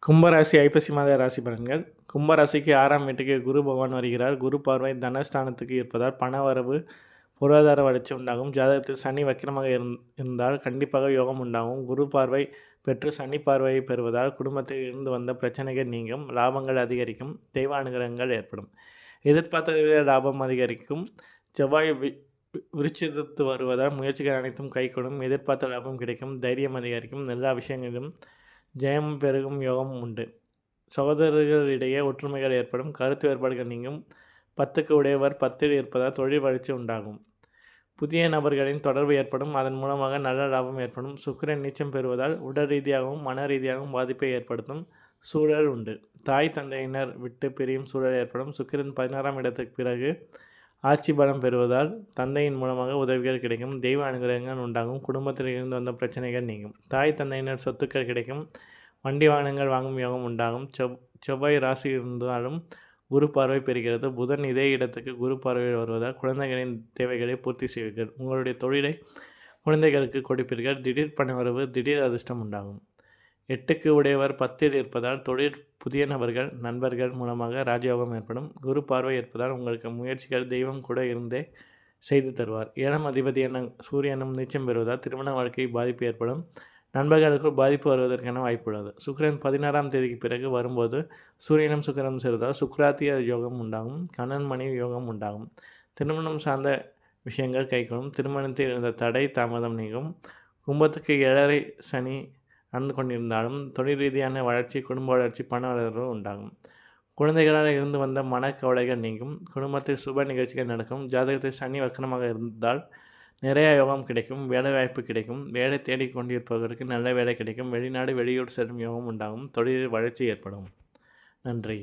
கும்பராசி ஐப்பசி மாத ராசி பலன்கள். கும்பராசிக்கு 6ஆம் வீட்டுக்கு குரு பகவான் வருகிறார். குரு பார்வை தனஸ்தானத்துக்கு இருப்பதால் பணவரவு பொருளாதார வளர்ச்சி உண்டாகும். ஜாதகத்தில் சனி வக்கிரமாக இருந்தால் கண்டிப்பாக யோகம் உண்டாகும். குரு பார்வை பெற்று சனி பார்வையை பெறுவதால் குடும்பத்தில் இருந்து வந்த பிரச்சனைகள் நீங்கும். லாபங்கள் அதிகரிக்கும். தெய்வ அனுகிரகங்கள் ஏற்படும். எதிர்பார்த்ததை விட லாபம் அதிகரிக்கும். செவ்வாய் விருச்சித்து வருவதால் முயற்சிகள் அனைத்தும் கைகூடும். எதிர்பார்த்த லாபம் கிடைக்கும். தைரியம் அதிகரிக்கும். எல்லா விஷயங்களிலும் ஜெயம் பெருகும் யோகம் உண்டு. சகோதரர்களிடையே ஒற்றுமைகள் ஏற்படும். கருத்து வேறுபாடுகள் நீங்கும். 10க்கு உடையவர் 10இல் இருப்பதால் தொழில் வளர்ச்சி உண்டாகும். புதிய நபர்களின் தொடர்பு ஏற்படும். அதன் மூலமாக நல்ல லாபம் ஏற்படும். சுக்கிரன் நீச்சம் பெறுவதால் உடல் ரீதியாகவும் மன ரீதியாகவும் பாதிப்பை ஏற்படுத்தும் சூழல் உண்டு. தாய் தந்தையினர் விட்டு பிரியும் சூழல் ஏற்படும். சுக்கிரன் 16ஆம் இடத்துக்கு பிறகு ஆட்சி பலம் பெறுவதால் தந்தையின் மூலமாக உதவிகள் கிடைக்கும். தெய்வ அனுகிரகங்கள் உண்டாகும். குடும்பத்தில் இருந்து வந்த பிரச்சனைகள் நீங்கும். தாய் தந்தையினர் சொத்துக்கள் கிடைக்கும். வண்டி வாகனங்கள் வாங்கும் யோகம் உண்டாகும். செவ்வாய் ராசி இருந்தாலும் குரு பார்வை பெறுகிறது. புதன் இதே இடத்துக்கு குரு பார்வையில் வருவதால் குழந்தைகளின் தேவைகளை பூர்த்தி செய்வீர்கள். உங்களுடைய தொழிலை குழந்தைகளுக்கு கொடுப்பீர்கள். திடீர் பணவரவு திடீர் அதிர்ஷ்டம் உண்டாகும். 8க்கு உடையவர் 10இல் இருப்பதால் தொழில் புதிய நண்பர்கள் மூலமாக ராஜயோகம் ஏற்படும். குரு பார்வை இருப்பதால் உங்களுக்கு முயற்சிகள் தெய்வம் கூட இருந்தே செய்து தருவார். 7ஆம் அதிபதி என சூரியனும் நீச்சம் பெறுவதால் திருமண வாழ்க்கை பாதிப்பு ஏற்படும். நண்பர்களுக்குள் பாதிப்பு வருவதற்கான வாய்ப்புள்ளது. சுக்கிரன் 16ஆம் தேதிக்கு பிறகு வரும்போது சூரியனும் சுக்கிரனும் சேர்வதால் சுக்கிராத்திய யோகம் உண்டாகும். கணவன் மனைவி யோகம் உண்டாகும். திருமணம் சார்ந்த விஷயங்கள் கைகூடும். திருமணத்தில் இருந்த தடை தாமதம் நீங்கும். கும்பத்துக்கு 7.5 சனி நடந்து கொண்டிருந்தாலும் தொழில் ரீதியான வளர்ச்சி, குடும்ப வளர்ச்சி, பண வளர்வு உண்டாகும். குழந்தைகளால் இருந்து வந்த மனக்கவலைகள் நீங்கும். குடும்பத்தில் சுப நிகழ்ச்சிகள் நடக்கும். ஜாதகத்தில் சனி வக்கரமாக இருந்தால் நிறைய யோகம் கிடைக்கும். வேலை வாய்ப்பு கிடைக்கும். வேலை தேடிக் கொண்டிருப்பவர்களுக்கு நல்ல வேலை கிடைக்கும். வெளிநாடு வெளியூர் செல்லும் யோகம் உண்டாகும். தொழிலில் வளர்ச்சி ஏற்படும். நன்றி.